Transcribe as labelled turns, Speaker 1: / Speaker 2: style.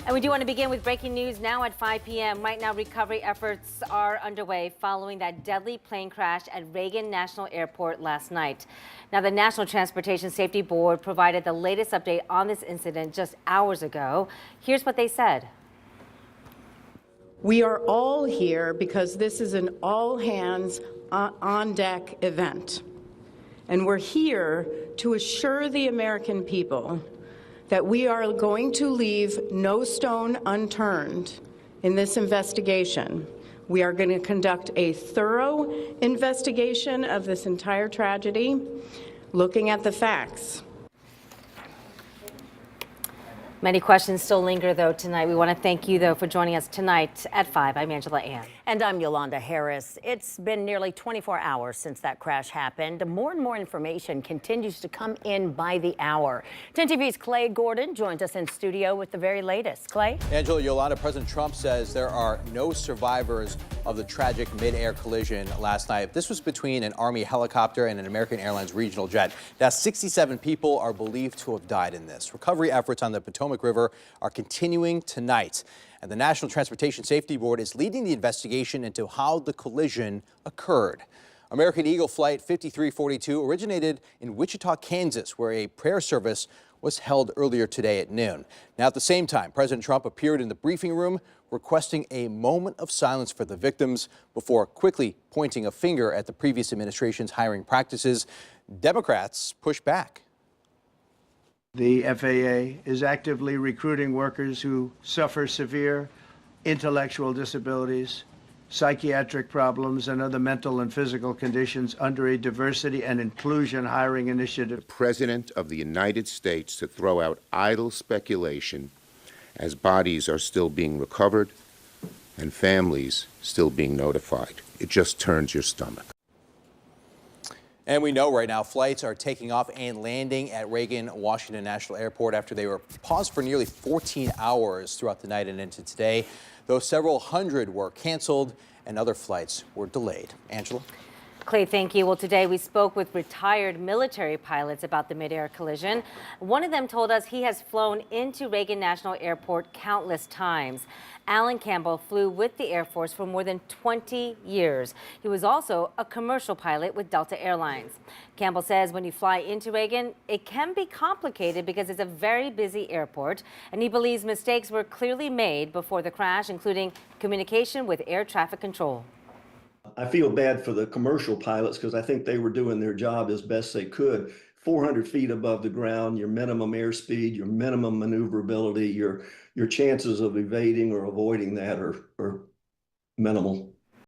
Speaker 1: And we do want to begin with breaking news now at 5 p.m. Right now, recovery efforts are underway following that deadly plane crash at Reagan National Airport last night. Now, the National Transportation Safety Board provided the latest update on this incident just hours ago. Here's what they said.
Speaker 2: We are all here because this is an all-hands on-deck event. And we're here to assure the American people that we are going to leave no stone unturned in this investigation. We are going to conduct a thorough investigation of this entire tragedy, looking at the facts.
Speaker 1: Many questions still linger, though, tonight. We want to thank you, though, for joining us tonight at 5. I'm Angela Ann.
Speaker 3: And I'm Yolanda Harris. It's been nearly 24 hours since that crash happened. More and more information continues to come in by the hour. 10 TV's Clay Gordon joins us in studio with the very latest. Clay?
Speaker 4: Angela, Yolanda, President Trump says there are no survivors of the tragic mid-air collision last night. This was between an Army helicopter and an American Airlines regional jet. Now, 67 people are believed to have died in this. Recovery efforts on the Potomac River are continuing tonight. And the National Transportation Safety Board is leading the investigation into how the collision occurred. American Eagle Flight 5342 originated in Wichita, Kansas, where a prayer service was held earlier today at noon. Now, at the same time, President Trump appeared in the briefing room requesting a moment of silence for the victims before quickly pointing a finger at the previous administration's hiring practices. Democrats pushed back.
Speaker 5: The FAA is actively recruiting workers who suffer severe intellectual disabilities, psychiatric problems, and other mental and physical conditions under a diversity and inclusion hiring initiative.
Speaker 6: The President of the United States to throw out idle speculation as bodies are still being recovered and families still being notified. It just turns your stomach.
Speaker 4: And we know right now flights are taking off and landing at Reagan Washington National Airport after they were paused for nearly 14 hours throughout the night and into today, though several hundred were canceled and other flights were delayed. Angela?
Speaker 1: Clay, thank you. Well, today we spoke with retired military pilots about the mid-air collision. One of them told us he has flown into Reagan National Airport countless times. Alan Campbell flew with the Air Force for more than 20 years. He was also a commercial pilot with Delta Airlines. Campbell says when you fly into Reagan, it can be complicated because it's a very busy airport, and he believes mistakes were clearly made before the crash, including communication with air traffic control.
Speaker 7: I feel bad for the commercial pilots because I think they were doing their job as best they could. 400 feet above the ground, your minimum airspeed, your minimum maneuverability, your chances of evading or avoiding that are minimal.